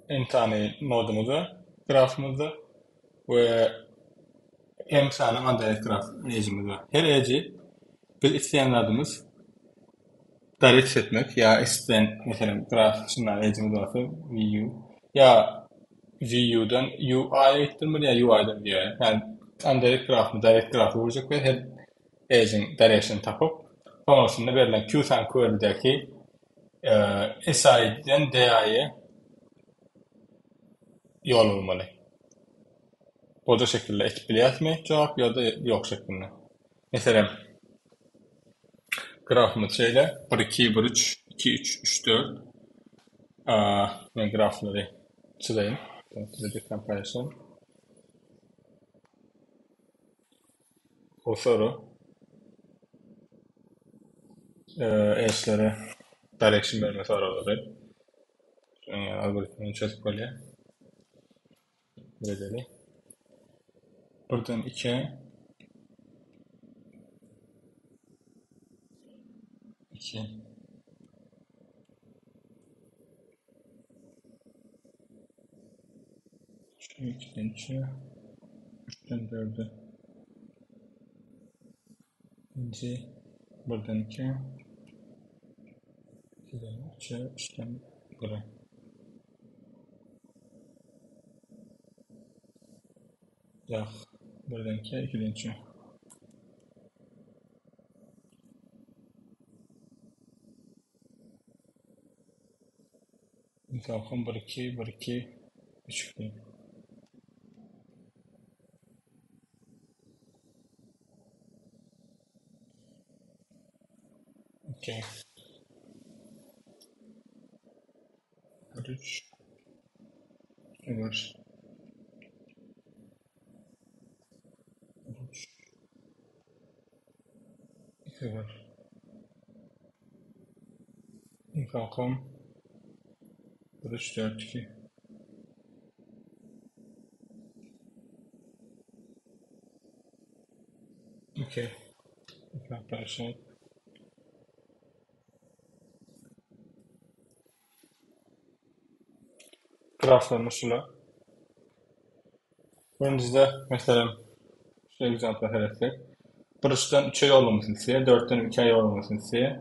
n tane nodumuz var grafımızda ve m tane adalet graf edge'imiz var. Her edge'i biz isteyen adımız direkt etmek ya isteyen mesela graf şundan edge'imiz varsa view ya view'dan UI'ye ettirmeli ya UI'dan view'ye. Yani indirect graf mı direct grafı vuracak ve her edge'in direction tapıp sonrasında verilen Qt query'deki SI'den DI'ye yol olmalı. Bu da şekilde etkileyat mı cevap ya da yok şeklinde. Mesela grafımız şeyle 1, 2, 1, 3, 2, 3, 3, 4. Ben grafları çizeyim. Çizecekten paylaşalım. O soru eşlere direction verme soruları. Yani algoritmanın çözüp böyle bedeli. Buradan 2, 2, 2'den 3'e, 3'ten 4'e, buradan 2, 2'den 3'e, 3'ten 1'e. Yok, buradan 2, 2'den 3'e. Kalkın 1, 2, 1, 2, 3, 2. Okay. 1, 3, var. 3, 2 var. Kalkın 1, 3, 4, 2. Okay. Arkadaşlar. Graflarını şuna. Önümüzde mesela şu example herifler. 1'den 3'e yollamasını isteye, 4'ten 2'ye yollamasını isteye.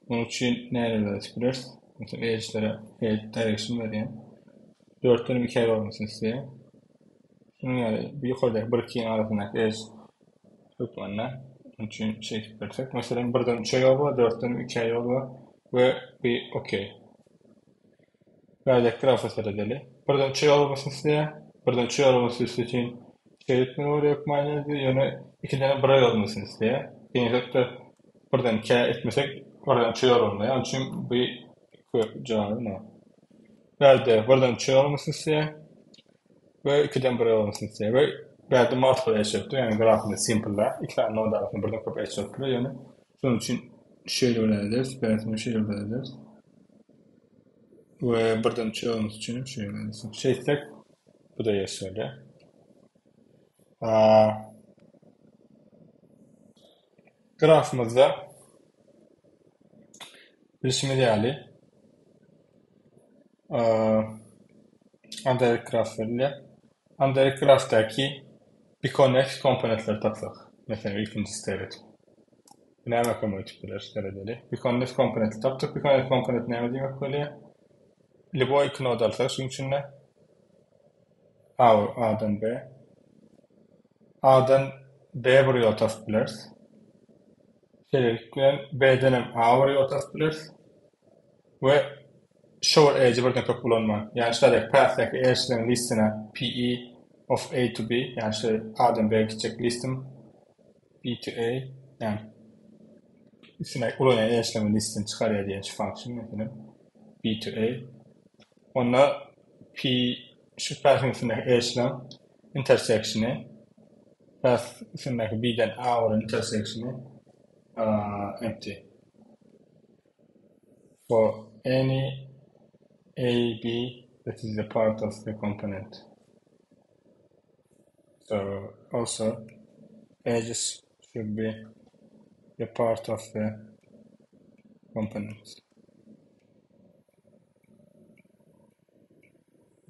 Bunun için nerelere çıkıyoruz? Mesela edge'lere direction vereyim. 4'ten 2'ye yollamasını isteye. Şunu yani bir yukarıdaki 1 2'nin arasındaki edge hükmanla. Bunun için şey çıkarsak. Mesela 1'den 3'e yolla, 4'ten 2'ye yolla ve bir okey. Verdeki grafı seyredelim. 1'den 3'e yollamasını isteye. 1'den 3'e yollaması için şey etmeni oraya hükmanla diyor. Yani 2'den 1'e yollamasını isteye. Genellikle 1'den 2'ye etmesek oradan 3'e yollamayı. Onun için bir cevabı ne? Verdi 1'den 3'e yollamasını isteye ve 2'den 1'e yollamasını isteye ve verdi multiple eşittir. Yani grafını simple'la 2 tane node arasında 1'den kopya eşittir. Yani bunun için şöyle öğreneceğiz. Belki şöyle öğreneceğiz. Ve 1'den 3'e yollaması için şöyle öğreneceğiz. Şey tek bu da şöyle. Aa, grafımızda bileşim ideali Android graflarıyla Android graftaki bir connect komponentleri tapsak. Mesela ikincisi evet. Neme komponentler dereceli. Bir connect komponenti taptık. Bir connect komponent neme demek böyle? Libo iki node alsak şunun için ne? A'dan B. A'dan B buraya otabiliriz. Şeylerken B'den A buraya otabiliriz. Ve show edge buradan çok kullanma. Yani işte path'taki edge'lerin listine PE of A to B. Yani işte A'dan B'ye gidecek listim B to A. Yani üstüne ulanyan edge'lerin listini çıkarıyor diye function mesela B to A. Onunla P şu path'in üstündeki edge'lerin intersection'ı path üstündeki B'den A olan intersection'ı empty. For any A, B that is a part of the component. So also edges should be a part of the component.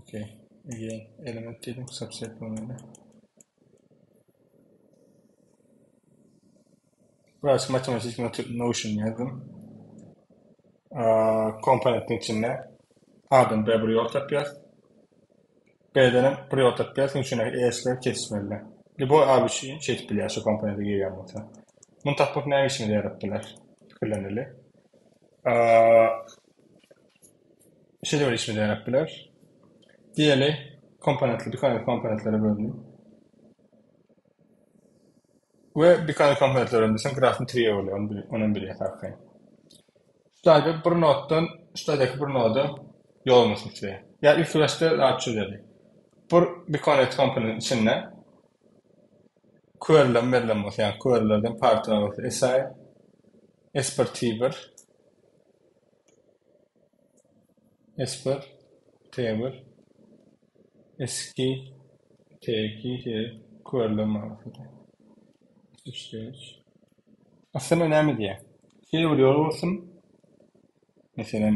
Okay. Again, element dedim subset bunları. Burası matematik notion yazdım. Komponentin içine A'dan B buraya ortak B'den buraya ortak bunun içine E'sler kesmeli. Bu A bir şeyin çeşit biliyor şu komponente giriyor mesela. Bunu tapıp ne işimi de yarattılar? Fikirleneli. Şey de var işimi de yarattılar. Diğeri komponentli, bir tane komponentlere böldüm. Ve bir tane komponentler öğrendiysem grafın triye oluyor. Onun biri yatarken. Sadece bir notdan, sadece bir nodu yol olmasın triye. Yani ilk başta rahat çözelim. Bir connect komponentin içine query'len verilen olsa, yani query'lerden partner olsa SI, S per T1, S per T1, S2, T2, query'len olsa. İşte. Aslında önemli diye. Şey vuruyor olsun. Mesela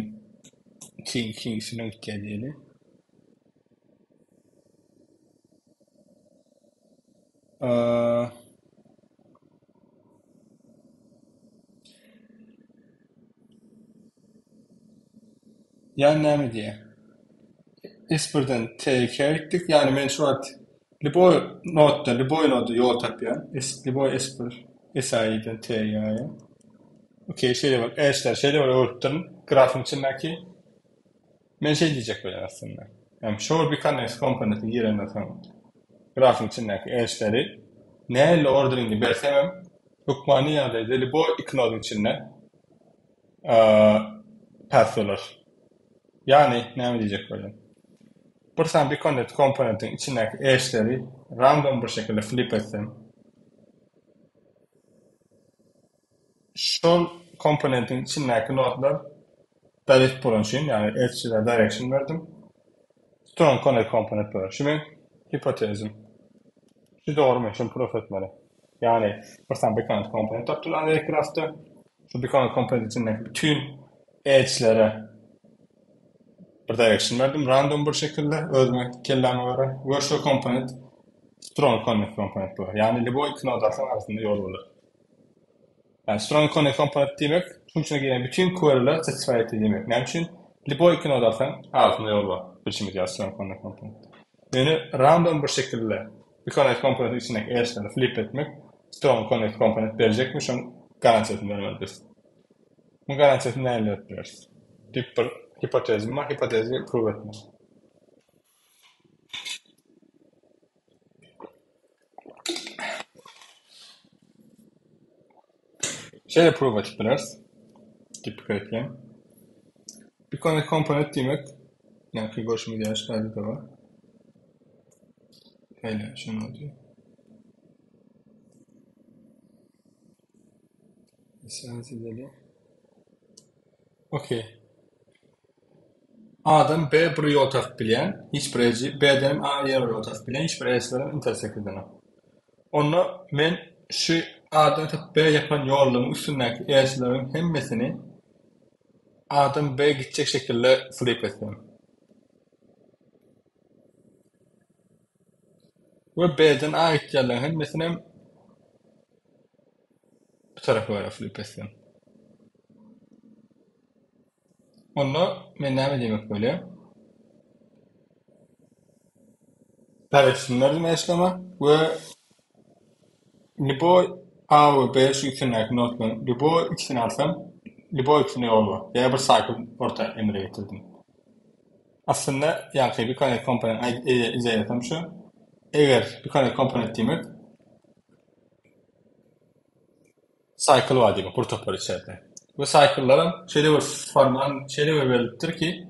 ikincisine ihtiyacı. Ee, yani önemli diye. S1'den T'ye ettik. Yani ben şu an Liboy notda, Liboy nodu yol tapıyorum. Liboy S1, SI'den T'ye. Okey, şeyde var. Eşler, şeyde var. Öğrettin. Grafın içindeki ben şey diyecek böyle aslında. Yani şu bir kanal komponenti girenden sonra grafın içindeki eşleri neyle ordering'i belirtemem. Hukmani yerleri bu iki nodun içinde path. Yani ne mi diyecek böyle? Buradan bir komponentin içindeki eşleri random bir şekilde flip etsem şu komponentin içindeki nodlar direct branching yani eşlere direction verdim. Strong connect komponent var. Şimdi hipotezim. Şu doğru mu? Şimdi proof etmeli. Yani buradan bir connect komponent yaptılar aircraft'ta. Şu bir connect komponent içindeki bütün edge'lere bir direction verdim. Random bir şekilde özme kelleme göre. Virtual component strong connect komponent var. Yani bu iki nodlardan arasında yol olur. Yani strong connect komponent demek, şunun içine giren bütün query'ler satisfy etti demek. Ne için? Bu iki nodlardan arasında yol var. Biçimi diyor strong connect komponent. Yani random bir şekilde bir connect komponent içindeki edge'leri flip etmek strong connect komponent verecekmiş. Onun garantisini vermeliyiz. Bu garantisini neyle yapıyoruz? Bir hipotezim var. Hipotezi prove etme. Şöyle prove ettiler. Typically. Bir connect komponent demek yani ki görüşümü diğer şikayeti de var. Öyle şunu diyor. İsyansı deli. Okey. A'dan B buraya yol taf bilen, hiç bireci, B'den A'ya yol taf bilen, hiç bir S'lerin intersect edene. Onu ben şu A'dan taf B yapan yolun üstündeki S'lerin hemmesini A'dan B gidecek şekilde flip ettim. Ve B'den A gideceklerin hemmesini bu tarafa böyle flip ettim. Onu ben ne demek böyle? Paylaşımlarım eşleme ve Libo A ve B şu ikisini notlarım. Libo ikisini alsam, Libo ikisini yol var. Yani bir cycle orta emre getirdim. Aslında yani bir connect komponent izah edelim şu. Eğer bir connect komponent demek cycle var demek bu toplar içeride. Bu cycle'ların şeyde bir forman şeyde bir belirtir ki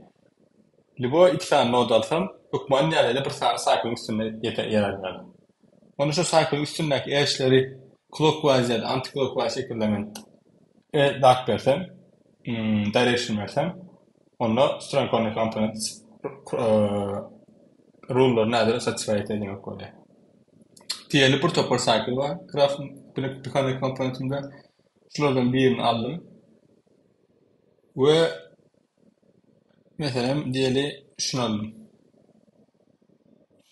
Libo iki tane node alsam hukman yerlerde bir tane cycle'ın üstünde yer alır. Onu şu cycle'ın üstündeki eşleri clockwise ya da anti-clockwise şekilde ben dark versem, direction versem, onu strong connect components rule'ları nedir satisfy edecek böyle. Diğeri bir topar cycle var. Graph'ın bir connect komponentimde şunlardan birini aldım ve mesela diğeri şunu aldım.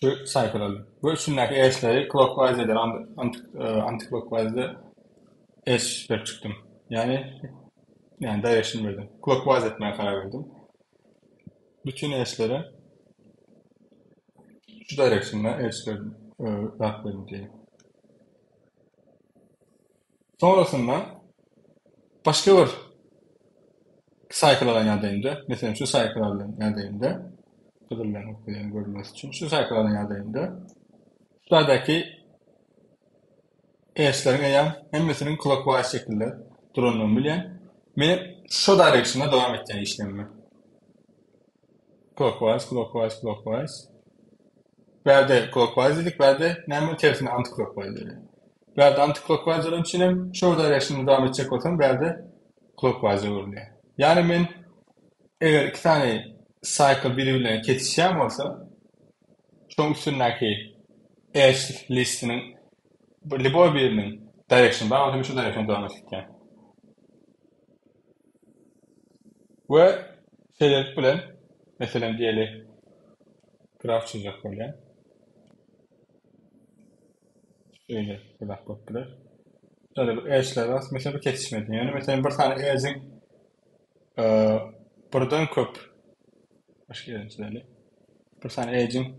şu cycle aldım. Bu üçündeki eşleri clockwise eder, anti-clockwise eş verip çıktım. Yani direction verdim. Clockwise etmeye karar verdim. Bütün eşleri şu direction'da eş verdim. Rahat verdim diyeyim. Sonrasında başka bir cycle alan yerdeyimde. Mesela şu cycle alan yerdeyimde. Kıdırlayan okuyan görülmesi için. Şu cycle alan yerdeyimde. Şuradaki eşlerin hemmesinin clockwise şekilde durumunu bilen. Benim şu direction'da devam edeceğim işlemimi. Clockwise, clockwise, clockwise. Berde clockwise dedik, berde hemen tersine anti-clockwise dedik. Berde anti-clockwise olan için şu direction'da devam edecek olsam berde clockwise olur diye. Yani ben eğer iki tane cycle birbirine kesişen olsa şu üstündeki eş listinin bu birinin direction ben şu direction devam edeceğim. Ve şeyler bilen mesela diyelim graf çizecek böyle. Şöyle graf bakılır. Şöyle bir eşler var. Mesela bir kesişmedi. Yani mesela bir tane eşin buradan köp başka yerim çizelim. Bir tane eşin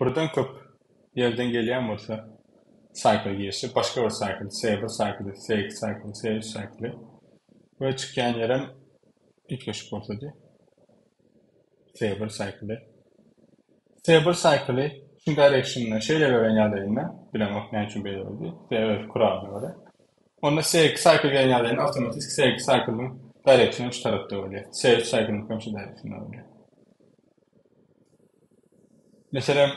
buradan köp yerden gelen olsa cycle girişi başka bir cycle, S1 cycle, S2 cycle, S3 cycle. Böyle çıkan yerim ilk yaşık olsa diye. S1 cycle. S1 cycle şu direction'la şeyle veren yerlerine bilemek ne için belli oldu. S1 kuralına göre. Onda S2 cycle gelen yerlerine otomatik S2 cycle'ın direction'ı şu tarafta oluyor. S3 cycle'ın komşu direction'ı oluyor. Mesela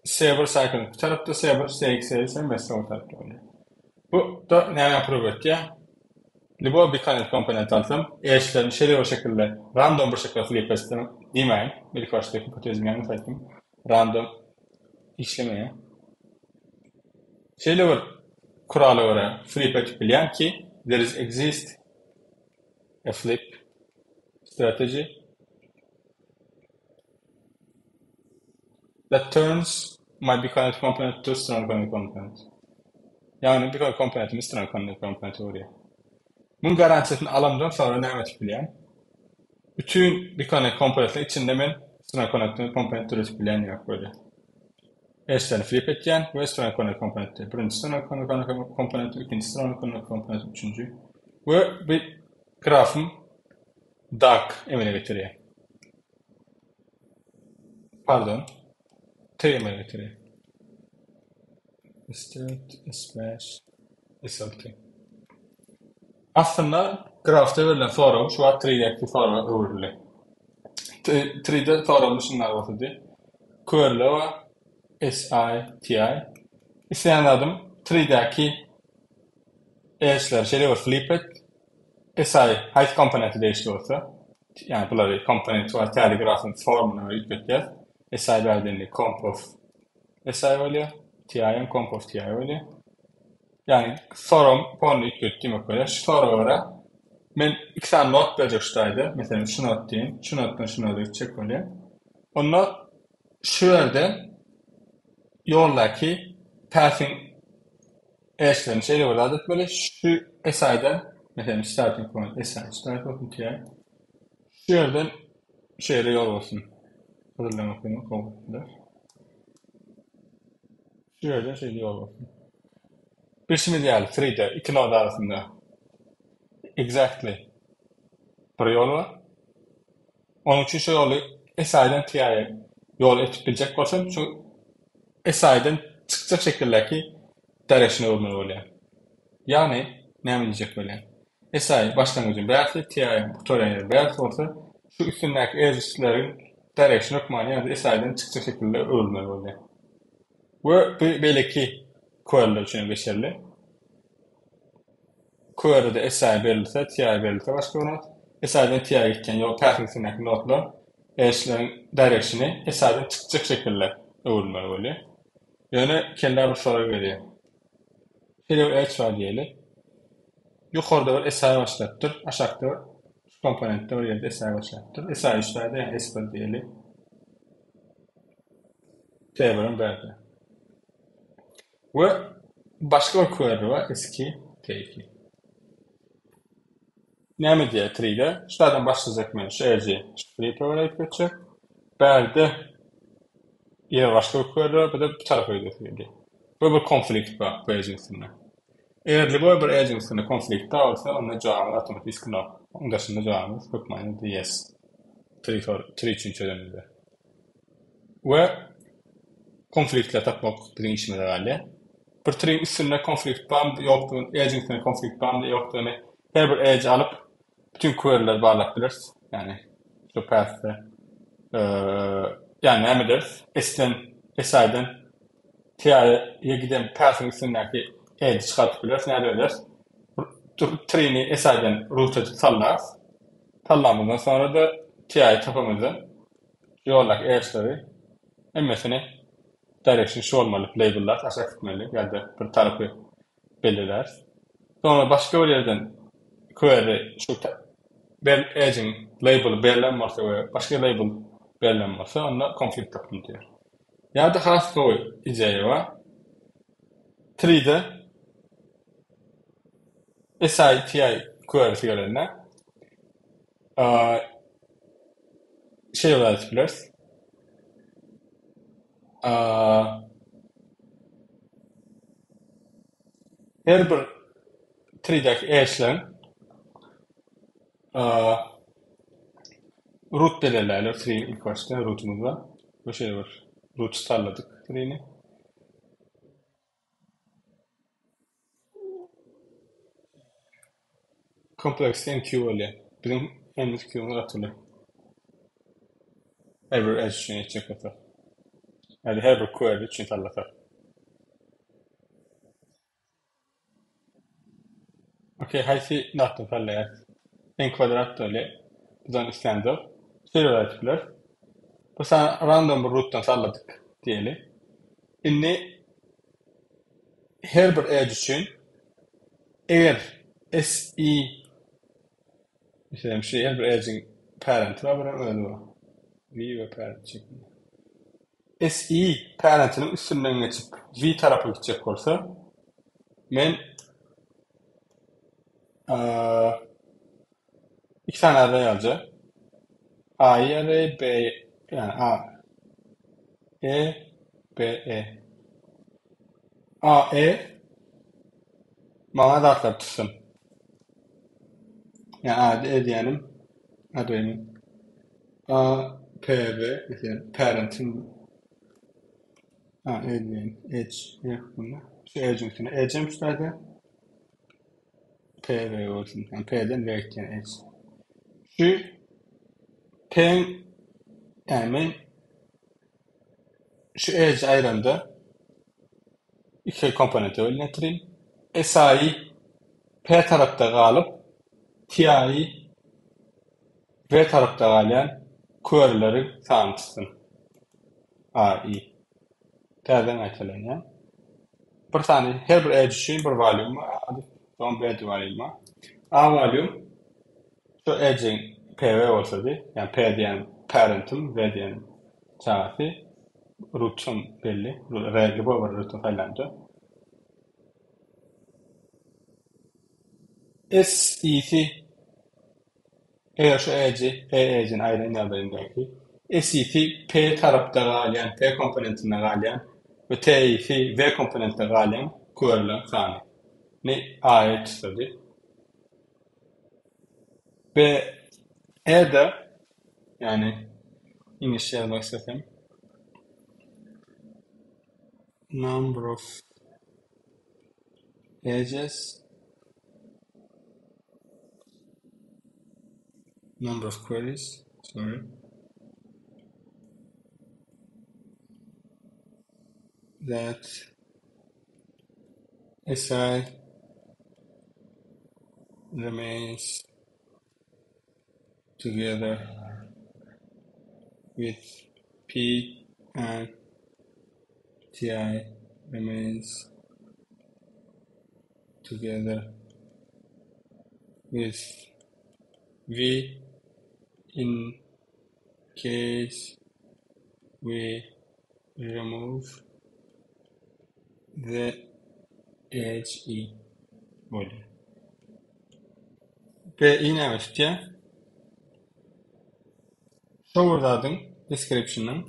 S1 cycle'ın bu tarafta S1, S2, S3'ın mesela o tarafta oluyor. Bu da ne yapıyor ya? Любой bir komponent alsam, eşlerini şeyler o şekilde random bir şekilde flip etsem demeyin. Bir başta hipotezimi yanlış ettim. Random işlemeye. Şeyler var kuralı var flip edip bilen ki there is exist a flip strategy that turns my Bitcoin component to strong component. Yani Bitcoin komponentini strong component oluyor. Bunun garantisini alamdan sonra ne yapıp bilen? Bütün Bitcoin komponentler içinde ben strong component üretip bilen yok böyle. Eşlerini flip edeceğim ve strong komponenti. Birinci strong komponenti, ikinci strong komponenti, üçüncü. Ve bir grafım dark emine getiriyor. Pardon. T emine getiriyor. Start, slash, SLT. Aslında grafta verilen forum şu an 3'deki forum öğrili. 3'de forum şunlar oldu. Curl ve SITI. İsteyen adım 3'deki eşler şeyle var flip et. SI height komponenti değişti olsa. Yani bunları komponenti var. Telegrafın formunu yükleteceğiz. SI verdiğinde comp of SI oluyor. TI'nin comp of TI oluyor. Yani forum konu yüklettiğime göre şu forumlara ben iki tane not verecektim. Mesela şu not diyeyim. Şu nottan şu notu çek oluyor. O not şu yerde yoldaki pathing eşlerini şeyle var. Böyle şu SI'den mesela starting point SI, starting point TI şu yerden şeyle yol olsun. Hazırlamak benim kovultular. Şu yerden şeyle yol olsun. Bir şimdi diyelim 3'de iki node arasında exactly bir yol var. Onun için şu yolu SI'den TI'ye yol edebilecek olsam şu SI'den çıkacak şekildeki direction'ı olmalı oluyor. Yani ne yapacak böyle? SI başlangıcın belirli, TI'ye tutorial'in belirli olsa şu üstündeki edge'lerin direction'ı okumalı yani SI'den çıkacak şekilde olmalı oluyor. Ve belki query'ler için geçerli. Query'de SI belirliyse, TI belirliyse başka bir not. SI'den TI'ye gitken yol path'indeki notlar edge'lerin direction'ı SI'den çıkacak şekilde olmalı oluyor. Yani kendiler bir soru veriyor. Şöyle bir edge var diyelim. Yukarıda bir SI başlattır. Aşağıda şu komponentte oraya da SI başlattır. SI işlerde yani S1 diyelim. T1'in verdi. Ve başka bir query var. Eski T2. Ne diye 3'de? Şuradan başlayacak menüsü RG. Şifreyi program edecek. Berde yine başka bir query var. Bir de bir tarafa gidiyor. Böyle bir konflikt var bu agency'nin. Eğer bir agency'nin konflikt varsa onun cevabı otomatik no. Onun dışında cevabımız bakmayın yes. 3 çözümünde. Ve konfliktler tapmak bizim işimiz herhalde. Bir trim üstünde konflikt bağımlı yoktuğunu, agency'nin konflikt bağımlı yoktuğunu her bir edge alıp bütün query'leri bağlayabiliriz. Yani şu path'te yani ne ederiz? SI'den TI'ye giden path'ın üstündeki edge çıkartabiliriz. Ne ederiz? Trim'i SI'den route'a sallarız. Sallamızdan sonra da TI tapımızı yollak edge'leri emmesini direction şu olmalı, label'lar aşağı gitmeli ya da bir tarafı belirler. Sonra başka bir yerden query şu aging label belirlenmezse ve başka label belirlenmezse onunla konflikt tapın diyor. Ya da has doğu icayı var. 3'de SITI query figürlerine şey olarak biliriz. Her bir 3'deki edge'lerin root belirlerler. 3 ilk başta rootumuz var. Bu şey var. Root starladık 3'ni. Complexity en Q öyle. Bizim en Q'nu hatırlıyor. Her bir edge için yetecek kadar. Yani her bir query için anlatar. Okey, haysi nahtın fallaya. En kvadrat öyle. Bizden istendir. Şey olarak bilir. Bu sana random bir root'tan salladık diyelim. İnni her bir edge için eğer SE mesela şey her bir edge'in parent var, buna öyle var. V ve parent şeklinde. SE parentinin üstünden geçip V tarafa gidecek olsa men iki tane array alacak. A'yı array, B yani A, E, B, E. A, E bana da atlatırsın. Yani A, E diyelim. Array'nin A, P, B diyelim. Parent'in A, E diyelim. Edge yok bunda. Şu Edge'in üstüne. Edge'in üstüne P, B olsun. Yani P'den V gideceğin Edge. Şu P'nin yani ben şu Edge ayrımda iki komponenti oynatırım. SA'yı P tarafta kalıp TI'yi V tarafta kalan query'leri sağlamışsın. AI. Terden aytalayan. Bir tane her bir edge için bir volume var. Adı son bir edge volume var. A volume şu edge'in PV olsa di. Yani P diyen parent'im, V diyen çağatı. Root'um belli. Regli bu var root'um falanca. SET eğer şu edge'in ayrı nerede SET P tarafta galiyen, P komponentinde galiyen ve TET V komponentinde galiyen query'ler sahne. Ne ait istedi. Ve E'de yani initial başlasam number of edges, number of queries, sorry, that SI remains together with P and TI remains together with V in case we remove the edge böyle. Ve yine işte shower'dadın description'ın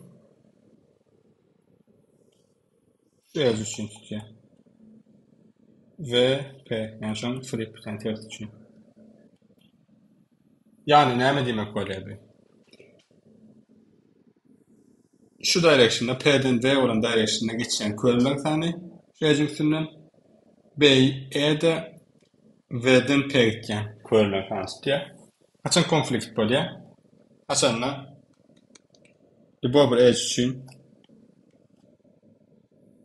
şu yazı için işte. Ve P yani şu an flip yani ters için. Yani ne demek böyle? Şu direction'da P'den V olan direction'da geçen körülen tane rejim üstünden E'de V'den P gitken körülen tane diye. Açan konflikt böyle. Açanla bu edge için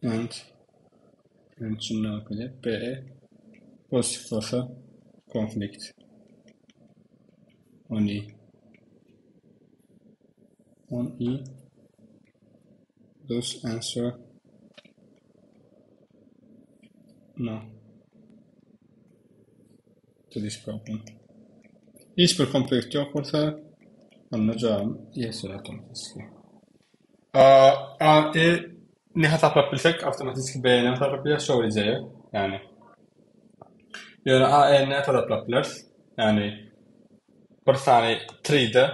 and için ne yapacak? B pozitif olsa konflikt. On E those answer no to this problem. Hiçbir konflikt yok olsa anlayacağım yes otomatik. Ne hata yapabilsek otomatik B'ye ne hata yapabiliriz söyleyeceği yani. Yani A, ne hata yapabiliriz? Yani bir tane 3'de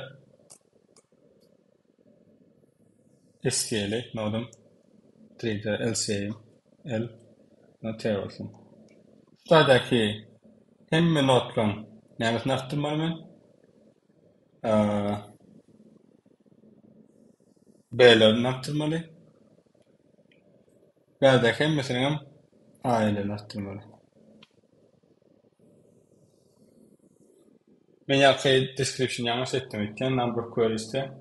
SQL'i nodum 3'de LC'yi L T olsun. Şuradaki hem notlan yani arttırmalı B'lerini arttırmalı. B'deki hem mesela A'lerini arttırmalı. Ben yakayı description yanlış ettim iken number queries'te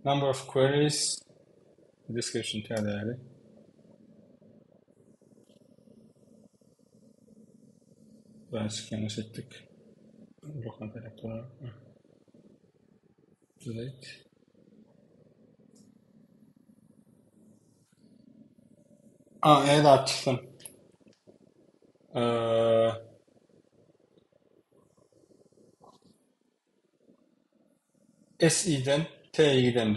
number of queries description değerleri birazcık yanlış ettik. Bakın karakter. Delete. Evet açtım. SI'den TI'den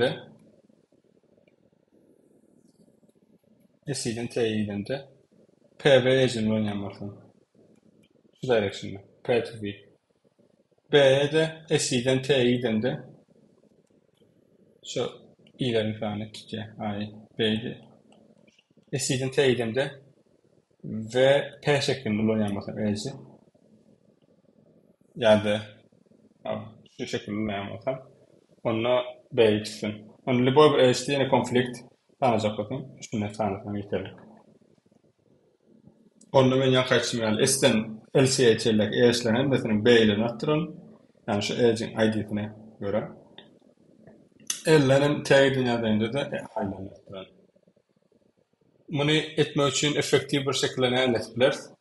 de P ve E'cinin oynanmasın. Şu direction'da. P to V. B'ye de SI'den TI'den de şu i'lerin falan tutacak. Ay, B'de. SI'den TI'den de ve P şeklinde oynanmasın E'ci. Yani şu şekilde oynanmasın. Onunla B'yi tutsun. Onunla bu E'ci yine konflikt tanıyacak bakın. Üstüne tanıtmam yeterli. Onunla ben yaklaşım yani S'den LC'ye çeyrek E'çlerin mesela B ile arttırın. Yani şu E'cin ID'sine göre. L'lerin T dünyadayında da A'yla arttırın. Bunu etmek için efektif bir şekilde ne yapabiliriz?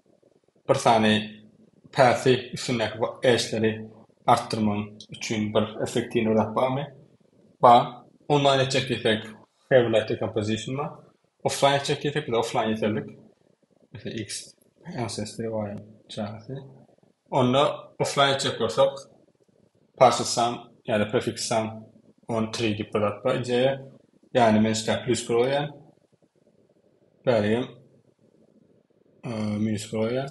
Bir tane path'i üstündeki E'çleri arttırmanın için bir efektifini üretmem mi? Ba, online edecek efekt favorite decomposition'la. Offline edecek efekt de offline yeterlik. Mesela X ancestry Y çağrısı. Onda offline edecek olsak partial sum yani prefix sum on 3D product var. C yani mesela plus koyan vereyim minus koyan.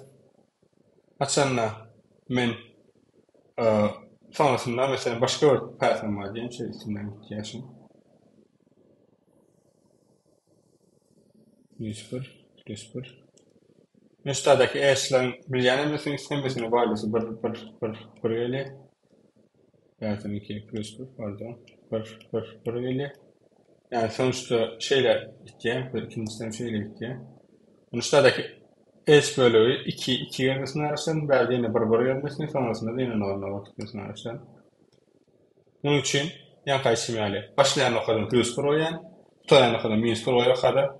Açanla men sonrasında mesela başka bir pattern var diyelim. Şey isimden ihtiyaçım. Minus 1 plus 1. Müstadaki eşlerin bileceğine mesela istemesine bağlısı bir öyle. Yani 2 plus 1 pardon. Bir öyle. Yani sonuçta şeyle gideceğim. İkincisinin şeyle gideceğim. Müstadaki eş bölüğü 2 gelmesini araçtan belediğine bir gelmesini sonrasında da yine normal vakitmesini araçtan. Bunun için yan kaysimali başlayan noktadan plus bir oyan, tutayan noktadan minus bir oyan kadar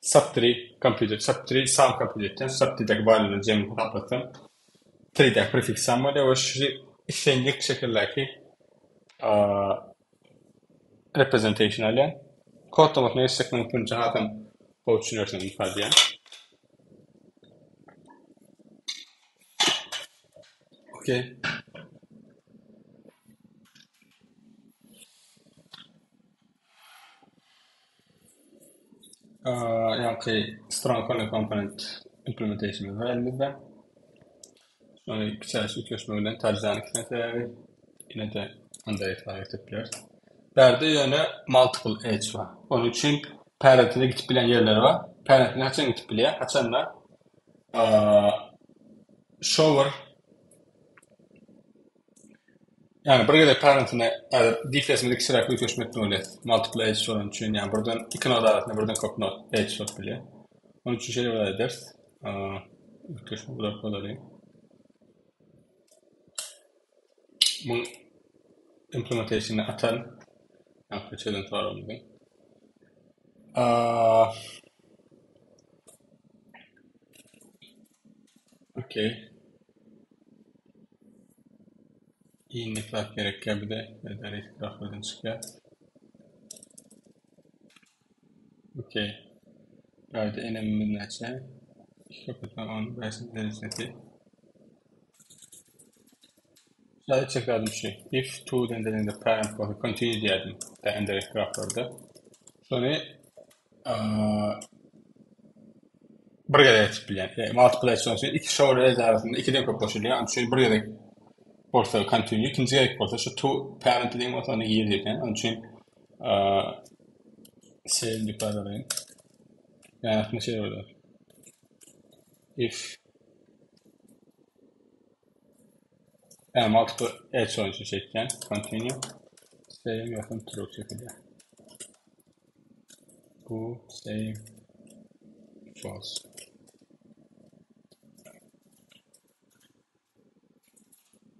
sub3 sum compute edeceğim. Sub3'deki valinin cemini kapattım. 3'deki prefix sum var. Ve şu istenlik şekildeki representation alyan. Kodlamak ne istek mümkün zaten o düşünüyorsan ifade yani. Okey. Yani strong component implementation var elimizde. Sonra bir çalışma köşmöğünden tercihani kısmeti yine de anda ifade edebiliriz. Berde yöne multiple edge var. Onun için parentine gitip bilen yerleri var. Parentine haçan gitip bilen, haçan da shower yani burada parentine defasındaki sıraklı köşmetme öyle multiple edge olan için yani buradan iki node arasında buradan kop node edge var bile. Onun için şöyle böyle ederiz. Köşme bu da kolay. Bu implementation'ı atan challenge var onda. Okey. İyi nifak gerekiyor bir de ederek graflardan çıkıyor. Okey. Böyle en önemli neyse. Kapatma on versin derecesi. Sadece çekledim şey. If two then the parent was continue diyelim. De enderek graflarda. Sonra buraya da bilen. Multiple edge sonucu iki shower edge arasında iki denk koşuluyor. Onun için buraya da portföy continue. İkinci gerek portföy. Şu two parent dediğim o sonra iyi diyor. Onun için save yukarıdayım. Yani aslında şey orada. If yani multiple edge sonucu çeken continue. Save yakın true şekilde. Bu save false.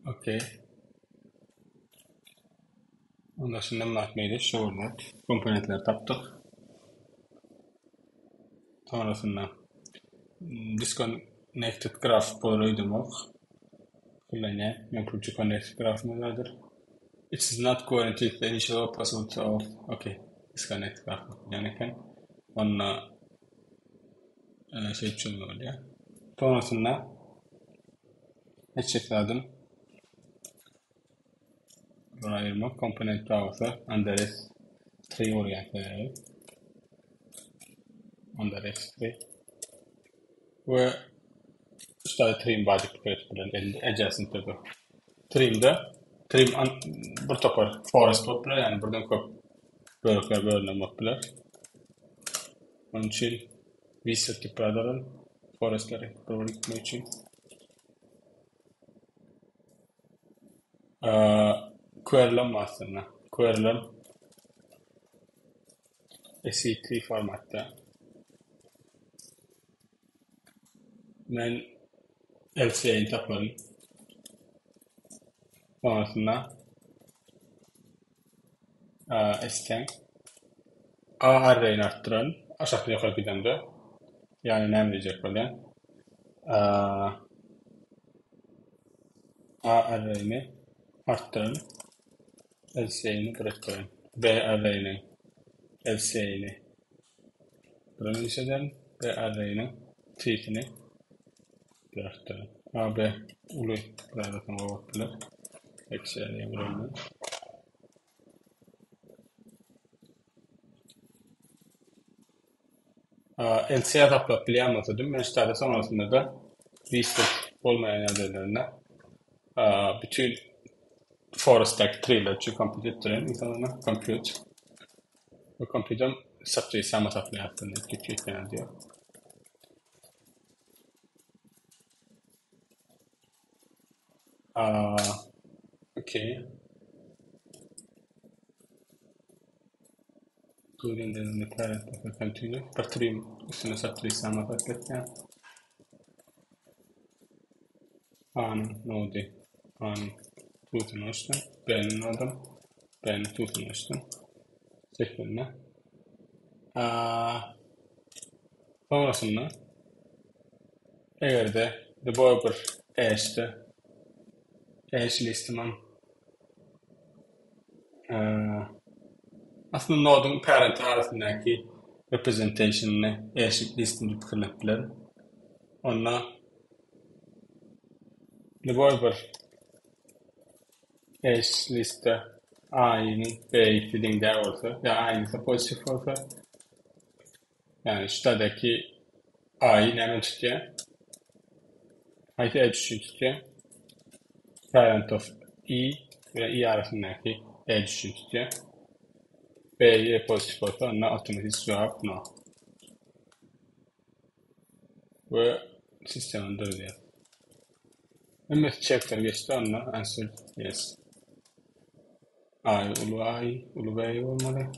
Okey. Ondan sonra ne yapmaydı? Showernet. Komponentler taptık. Sonrasında disconnected graph buluydumak. Kullanıya yapıcı connected graph nelerdir? It is not going to the initial possibility of okay. Disconnected graph. Yani kan onunla şey çözülüyor ya. Sonrasında ne çeklerdim? Buna ayırmak. Component browser under S3 oraya under S3 ve işte trim body bilen adjacent tabi. Trim bir topar forest toplar yani buradan kop bölünmek bilir. Onun için reset tipaların forestleri bölünmek için query'lem aslında. Query'lem SC3 formatta. Ben LCA'yı taparım. Sonrasında scan A array'ini arttırın. Aşağı yukarı giden de. Yani ne diyecek böyle? A array'ini arttırın. LCA'yini bırakın. B array'ini LCA'yini bırakın. B array'ini treat'ini bırakın. A, B ulu bırakın o vaktiler. Eksi array'ı bırakın. LCA taplat bile anlatıyordum. Ben işte sonrasında da reset olmayan yerlerine bütün forest'taki tree'ler için compute ettirin. İnsanlarına compute. Bu compute'um satıyı sama tapla yaptığını etkileyip diyor. Okay. Including the parent will continue. Per trim üstüne satıyı sama tapla. Nodi. Tuğutun açtım. Beğenin adam. Beğenin tuğutun açtım. Şeklinde. Sonrasında eğer de developer hash listinden aslında node'un parent arasındaki representation'ını hash listini kullanabilir. Onunla developer hash liste aynı B eklediğinde olsa ya aynısı pozitif olsa Yani şuradaki A'yı hemen tutuyor. Haydi E düşüğü tutuyor. Parent of E ve E arasındaki E düşüğü tutuyor. B'ye pozitif olsa onunla otomatik cevap no. Ve sistemin duruyor. MS checker geçti onunla answer yes. Ay, ulu B'yi olmalı.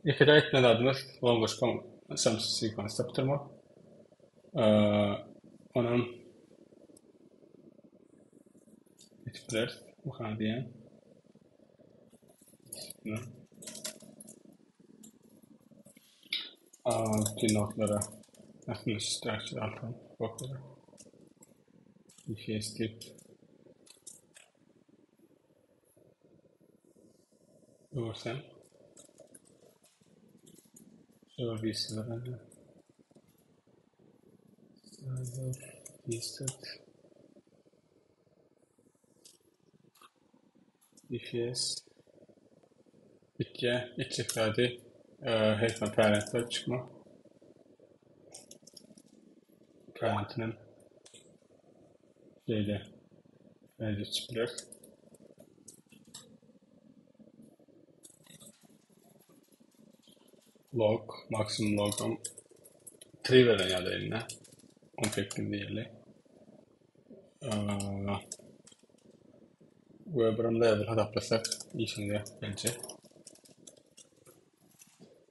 İkide etmedi adımız. Longoş samsız sequence yaptırma. Onun etkiler bu kadar diyen. Bütün notlara aslında structure altan bakıyorum. Bir şey skip. Doğrusan. Şöyle bir sırada. Server listed. DFS. Bitki. İçeride Hekma parentler çıkma. Parentinin şeyde çıkıyor. Log, maksimum log'um 3 veren ya da eline. 10 şeklinde yerli. Weber'ın level adaptasak işine gelecek.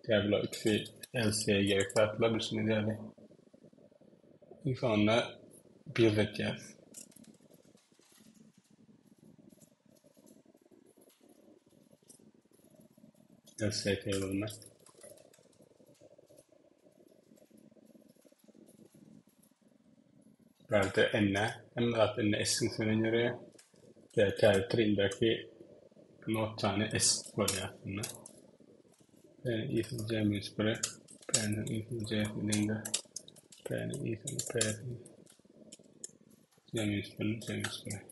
Diablo 2 LC'ye gerek var. Bir sürü değerli. Sonra build edeceğiz. LC table'ına. Verdi enine. Hem de enine eskinsine göre teatrindeki not tane es var ya aslında. Yani Ethan James böyle. Ben Ethan James'in ben James böyle.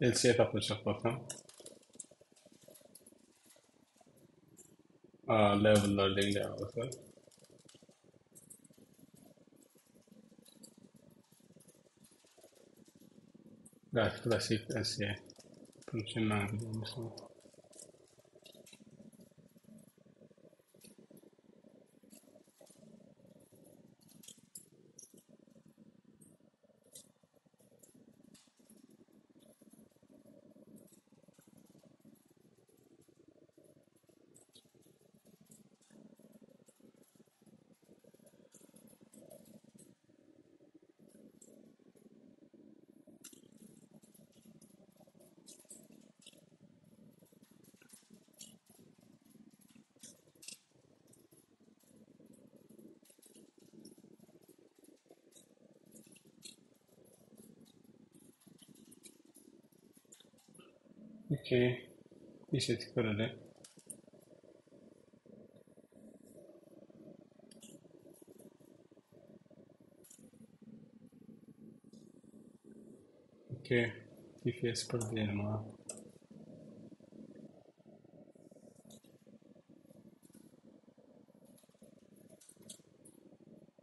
LC'ye tapılacak bakalım. Level'lar değil bakalım. Gayet klasik LC'ye. Bunun için ben biliyorum mesela. Okey. Bir şey tıkladı. Okey. DPS per diyelim ha.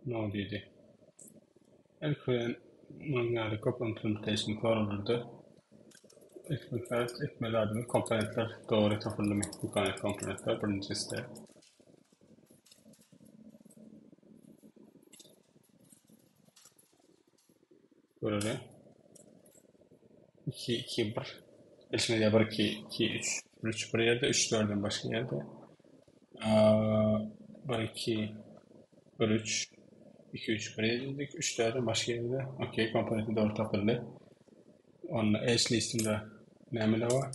Ne oluyordu? Elkoyan mangada copy implementation kurulurdu. Ekmeli adımı komponentler doğru tasarlamak. Bu kadar komponentler birincisi de. Böyle 2, 2, 1. Şimdi ya 1, 2, 2, 3. 3 bir yerde, 3, 4'ün başka yerde. 1, 2, 1, 3. 2, 3 bir yerde, 3, 4'ün başka yerde. Okey, komponenti doğru tasarladı. Onun eş listinde ne var?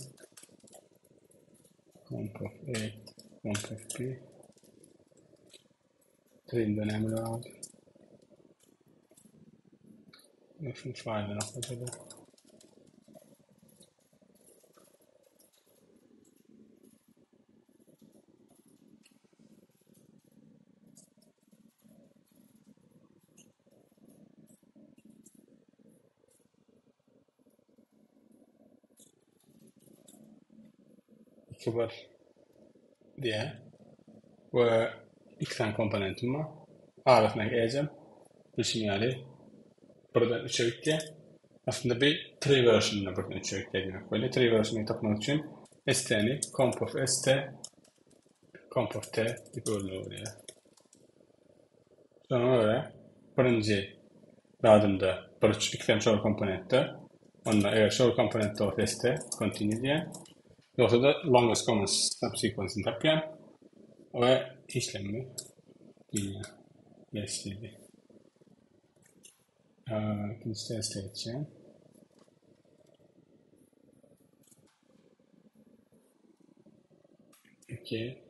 Comp of A, comp of B. Trim'de ne var? Nasıl fayda noktada? İki var diye. Ve iki tane komponentim var. Arasındaki ecem bu sinyali buradan 3'e yükle. Aslında bir tree version'ını buradan 3'e yükle demek. Böyle tree version'ı tapmak için st'ni comp of st, comp of t gibi oluyor. Sonra birinci adımda bir iki tane show komponentte onunla eğer show komponentte o teste continue diye yoksa da longest common subsequence'ını tapıyan ve işlemi yine geçti. İkinci teste geçeceğim. İki.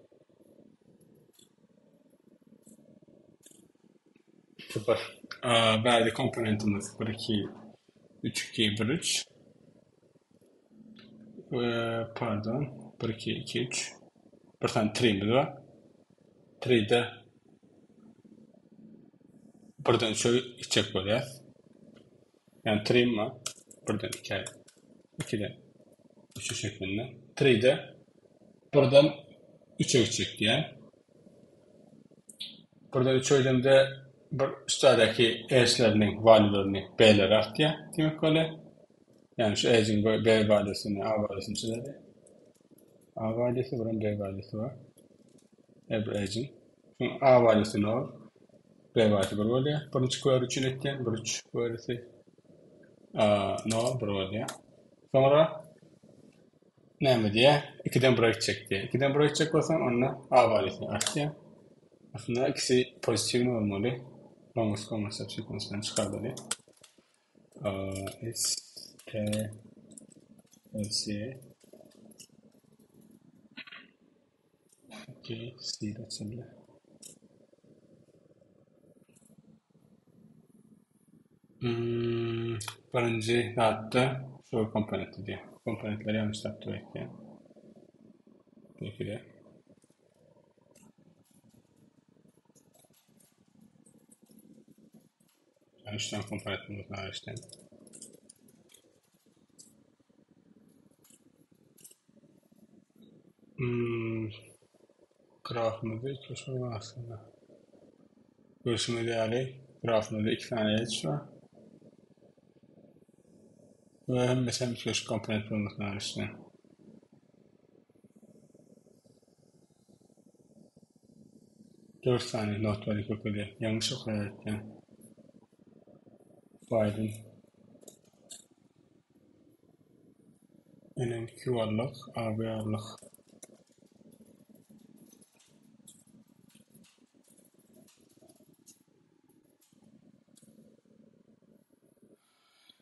Süper. Verdi komponentimiz 1, 2, 3, 2, 1, 3. Pardon. 1, 2, 2, 3. Bir tane tree'miz var. Tree'de buradan şöyle içecek böyle. Yani tree'm var. Buradan 2, 2'den 3'e şeklinde. Tree'de buradan 3'e gidecek diye. Burada 3 öydüğümde bir üstteki e'slerinin value'larını b'lere arttı demek öyle. Yani şu e'cin b value'sini a value'sini çizedi. A value'si buranın b value'si var. Bu e'cin. Şu a value'si ne olur? B value'si bir oluyor. Birinci kuvar için etken. Birinci kuvarısı ne olur? Bir oluyor. Sonra ne mi diye? 2'den buraya gidecek diye. 2'den buraya gidecek olsam onunla a value'sini arttı. Aslında ikisi pozitif ne olmalı? Longest common subsequence'den çıkarmalı. S, T, S, G, C de açıldı. Birinci hatta şu komponenti diye. Komponentleri yanlış yaptı belki. Belki de. Yanlıştan komponentimiz var işte. Grafımızda iki şey var aslında. Görüşümü değerli. Grafımızda 2 tane edge var. Ve hem mesela bir köşe komponent olması var işte. Dört tane not var yukarıda. Yanlış okuyarak yani. File'ın NMQ varlık, AB varlık.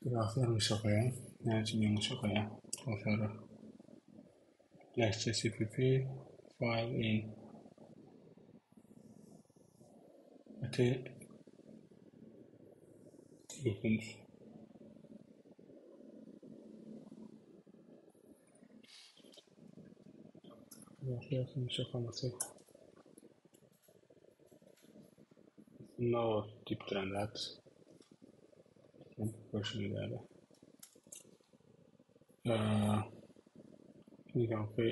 Grafı yanlış okuyan. Ne için yanlış okuyan? O sonra. Lecture CPP file in. Öte yapılmış. Grafı yanlış okuması. No deep than that. Görüşmek üzere. Şimdi kanka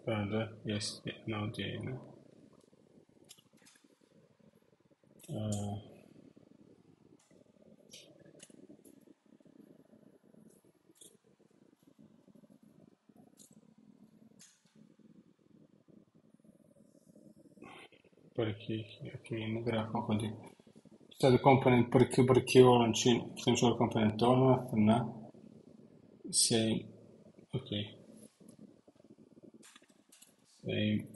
böyle yes, no diye yine. Perché yeni graf okuduk. İşte komponent bir iki olan için ikinci komponent olma aslında same okay same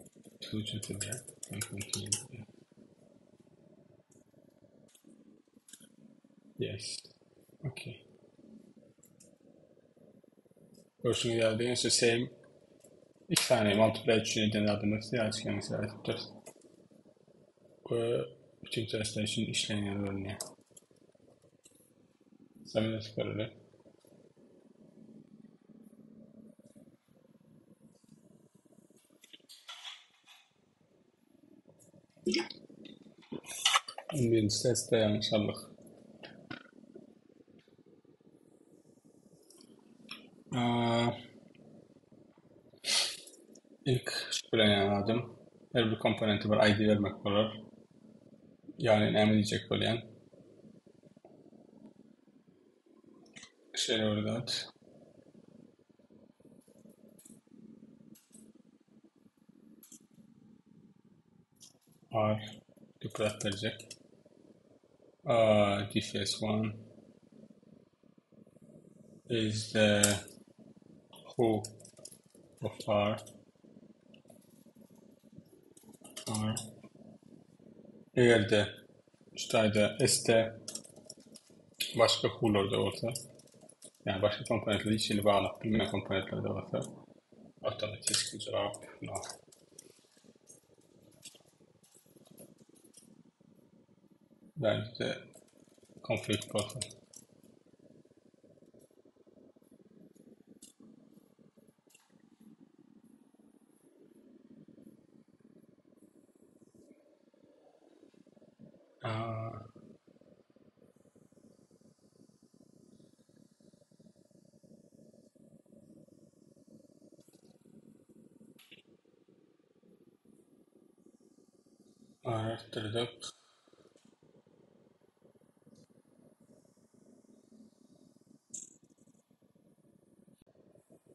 solution to that and continue. Yes. Okay. Görüşmek üzere. So same iki tane multiply için neden adımız ya açık mesela tutarız. Ve bütün testler için işleyen ürünü. Samimi çıkarılır. Birinci testte yanlış aldık. İlk şüphelen adım her bir komponenti bir ID vermek olur. yani näme diýjek bolýan? Şeýle öwrüdat. Are dikkat verecek. This one is the who of are. Eğer de şurada este başka who'lar da olsa, yani başka komponentler içini bağlı bilmeyen komponentler de olsa, otomatik cevap no. Bence de konflikt olsa. Araştırdık.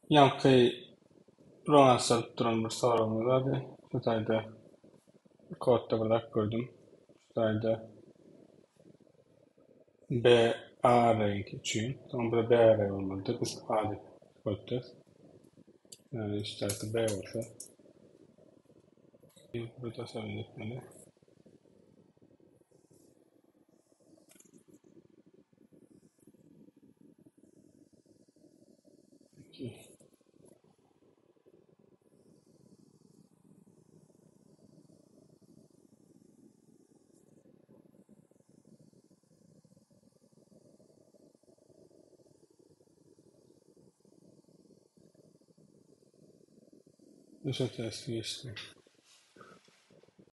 Yankı Romansal duran bir sorumlu vardı. Şurada kodda bırak gördüm. Şurada B A renk için. Ama burada B renk olmadı. Biz A diye koyduk. Yani işte B olsa. Burada sorun etmeli. Düşün testi geçti.